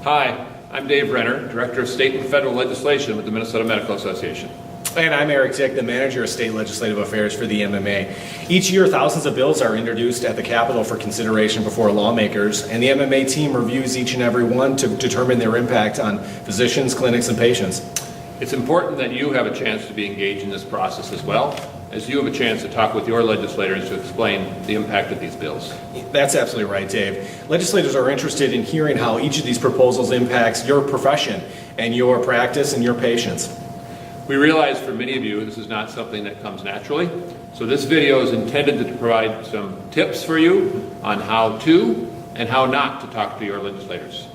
Hi, I'm Dave Renner, Director of State and Federal Legislation with the Minnesota Medical Association. And I'm Eric Zick, the Manager of State Legislative Affairs for the MMA. Each year, thousands of bills are introduced at the Capitol for consideration before lawmakers, and the MMA team reviews each and every one to determine their impact on physicians, clinics, and patients. It's important that you have a chance to be engaged in this process as well, as you have a chance to talk with your legislators to explain the impact of these bills. That's absolutely right, Dave. Legislators are interested in hearing how each of these proposals impacts your profession and your practice and your patients. We realize for many of you this is not something that comes naturally, so this video is intended to provide some tips for you on how to and how not to talk to your legislators.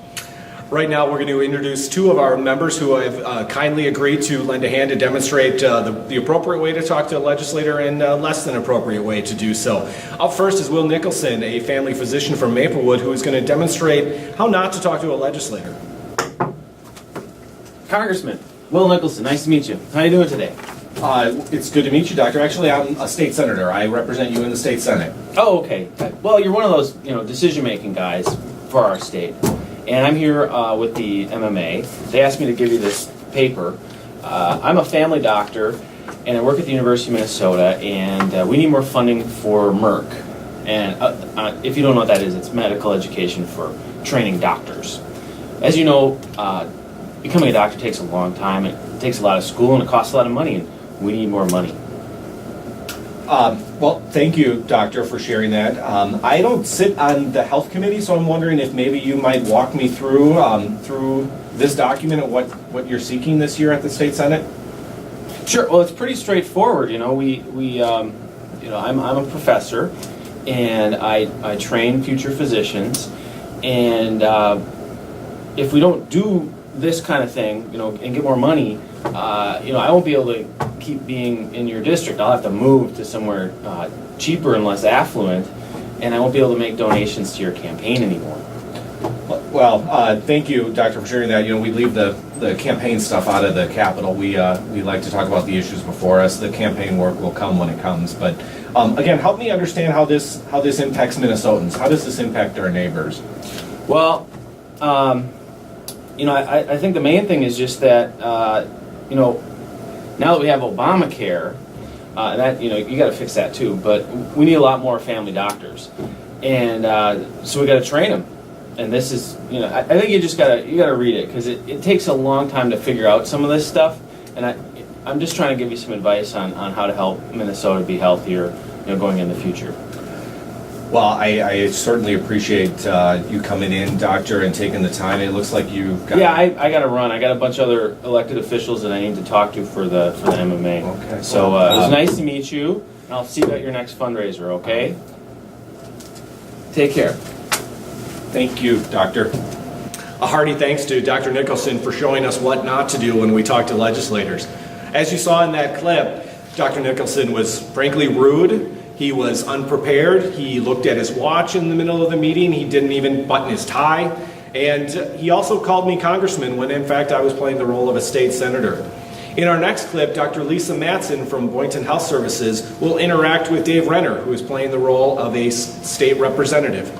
Right now, we're going to introduce two of our members who have kindly agreed to lend a hand to demonstrate the appropriate way to talk to a legislator and less than appropriate way to do so. Up first is Will Nicholson, a family physician from Maplewood, who is going to demonstrate how not to talk to a legislator. Congressman Will Nicholson, nice to meet you. How are you doing today? It's good to meet you, Doctor. Actually, I'm a state senator. I represent you in the state senate. Oh, okay. Well, you're one of those, decision-making guys for our state. And I'm here with the MMA. They asked me to give you this paper. I'm a family doctor, and I work at the University of Minnesota, and we need more funding for MERC. And if you don't know what that is, it's medical education for training doctors. As you know, becoming a doctor takes a long time. It takes a lot of school, and it costs a lot of money, and we need more money. Well, thank you, Doctor, for sharing that. I don't sit on the health committee, so I'm wondering if maybe you might walk me through this document and what you're seeking this year at the state senate. Sure. Well, it's pretty straightforward. I'm a professor, and I train future physicians, and if we don't do this kind of thing, and get more money, I won't be able to keep being in your district. I'll have to move to somewhere cheaper and less affluent, and I won't be able to make donations to your campaign anymore. Well, thank you, Doctor, for sharing that. We leave the campaign stuff out of the Capitol. We like to talk about the issues before us. The campaign work will come when it comes. But again, help me understand how this impacts Minnesotans. How does this impact our neighbors? Well, I think the main thing is just that, now that we have Obamacare, that you got to fix that too. But we need a lot more family doctors, and so we got to train them. And this is, I think you gotta read it, because it takes a long time to figure out some of this stuff. And I'm just trying to give you some advice on how to help Minnesota be healthier, going in the future. Well, I certainly appreciate you coming in, Doctor, and taking the time. It looks like you've got... Yeah, I got to run. I got a bunch of other elected officials that I need to talk to for the MMA. Okay. So it was nice to meet you, and I'll see you at your next fundraiser, okay? Take care. Thank you, Doctor. A hearty thanks to Dr. Nicholson for showing us what not to do when we talk to legislators. As you saw in that clip, Dr. Nicholson was frankly rude. He was unprepared. He looked at his watch in the middle of the meeting. He didn't even button his tie. And he also called me congressman when, in fact, I was playing the role of a state senator. In our next clip, Dr. Lisa Matson from Boynton Health Services will interact with Dave Renner, who is playing the role of a state representative.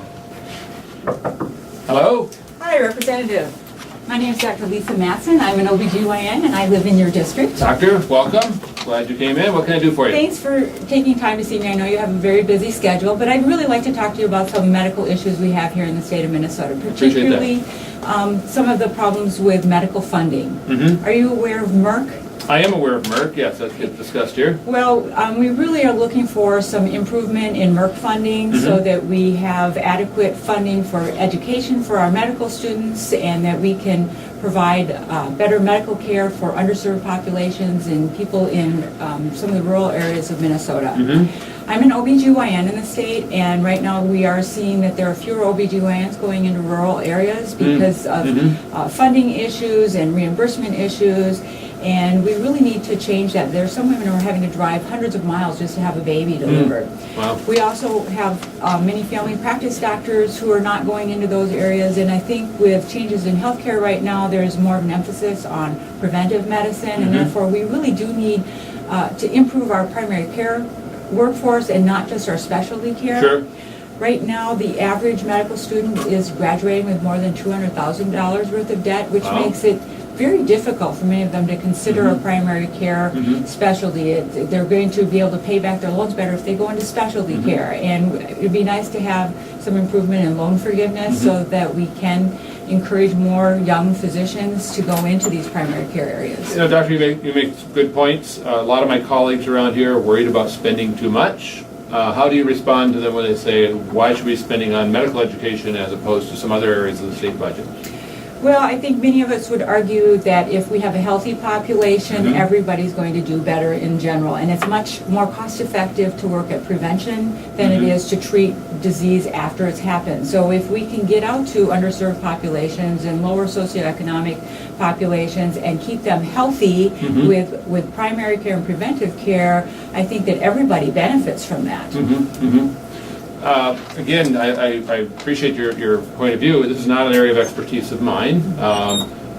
Hello? Hi, Representative. My name is Dr. Lisa Matson. I'm an OBGYN, and I live in your district. Doctor, welcome. Glad you came in. What can I do for you? Thanks for taking time to see me. I know you have a very busy schedule, but I'd really like to talk to you about some medical issues we have here in the state of Minnesota, particularly some of the problems with medical funding. Mm-hmm. Are you aware of MERC? I am aware of MERC, yes, that's get discussed here. Well, we really are looking for some improvement in MERC funding so that we have adequate funding for education for our medical students, and that we can provide better medical care for underserved populations and people in some of the rural areas of Minnesota. I'm an OBGYN in the state, and right now we are seeing that there are fewer OBGYNs going into rural areas because of funding issues and reimbursement issues. And we really need to change that. There are some women who are having to drive hundreds of miles just to have a baby delivered. Wow. We also have many family practice doctors who are not going into those areas, and I think with changes in healthcare right now, there's more of an emphasis on preventive medicine, and therefore we really do need to improve our primary care workforce and not just our specialty care. Sure. Right now, the average medical student is graduating with more than $200,000 worth of debt, which Wow. makes it very difficult for many of them to consider a primary care specialty. They're going to be able to pay back their loans better if they go into specialty care. And it'd be nice to have some improvement in loan forgiveness so that we can encourage more young physicians to go into these primary care areas. You know, Doctor, you make some good points. A lot of my colleagues around here are worried about spending too much. How do you respond to them when they say, why should we be spending on medical education as opposed to some other areas of the state budget? Well, I think many of us would argue that if we have a healthy population, everybody's going to do better in general. And it's much more cost effective to work at prevention than it is to treat disease after it's happened. So if we can get out to underserved populations and lower socioeconomic populations and keep them healthy with primary care and preventive care, I think that everybody benefits from that. Again, I appreciate your point of view. This is not an area of expertise of mine.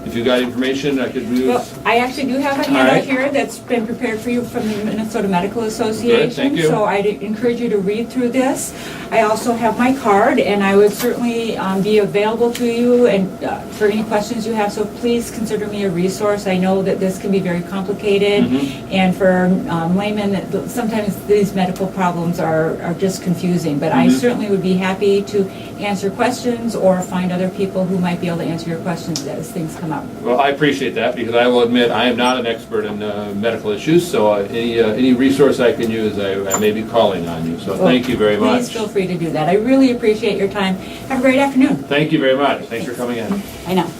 If you got information I could use. Well, I actually do have a All handout right. here that's been prepared for you from the Minnesota Medical Association. Good, thank you. So I'd encourage you to read through this. I also have my card, and I would certainly be available to you and for any questions you have. So please consider me a resource. I know that this can be very complicated, and for laymen, sometimes these medical problems are just confusing. But I certainly would be happy to answer questions or find other people who might be able to answer your questions as things come up. Well, I appreciate that because I will admit I am not an expert in medical issues, so any resource I can use, I may be calling on you. So thank you very much. Please feel free to do that. I really appreciate your time. Have a great afternoon. Thank you very much. Thanks for coming in. I know.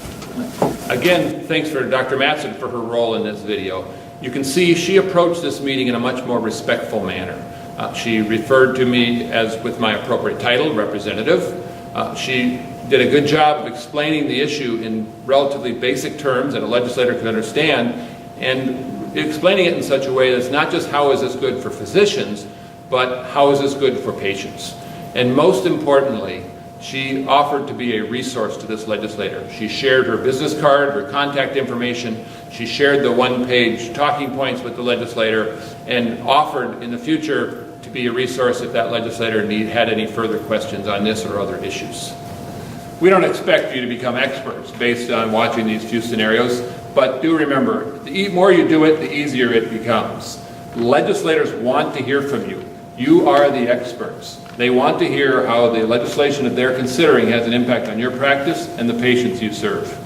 Again, thanks for Dr. Mattson for her role in this video. You can see she approached this meeting in a much more respectful manner. She referred to me as with my appropriate title, representative. She did a good job of explaining the issue in relatively basic terms that a legislator could understand, and explaining it in such a way that it's not just how is this good for physicians, but how is this good for patients. And most importantly, she offered to be a resource to this legislator. She shared her business card, her contact information. She shared the one-page talking points with the legislator and offered in the future to be a resource if that legislator had any further questions on this or other issues. We don't expect you to become experts based on watching these few scenarios, but do remember, the more you do it, the easier it becomes. Legislators want to hear from you. You are the experts. They want to hear how the legislation that they're considering has an impact on your practice and the patients you serve.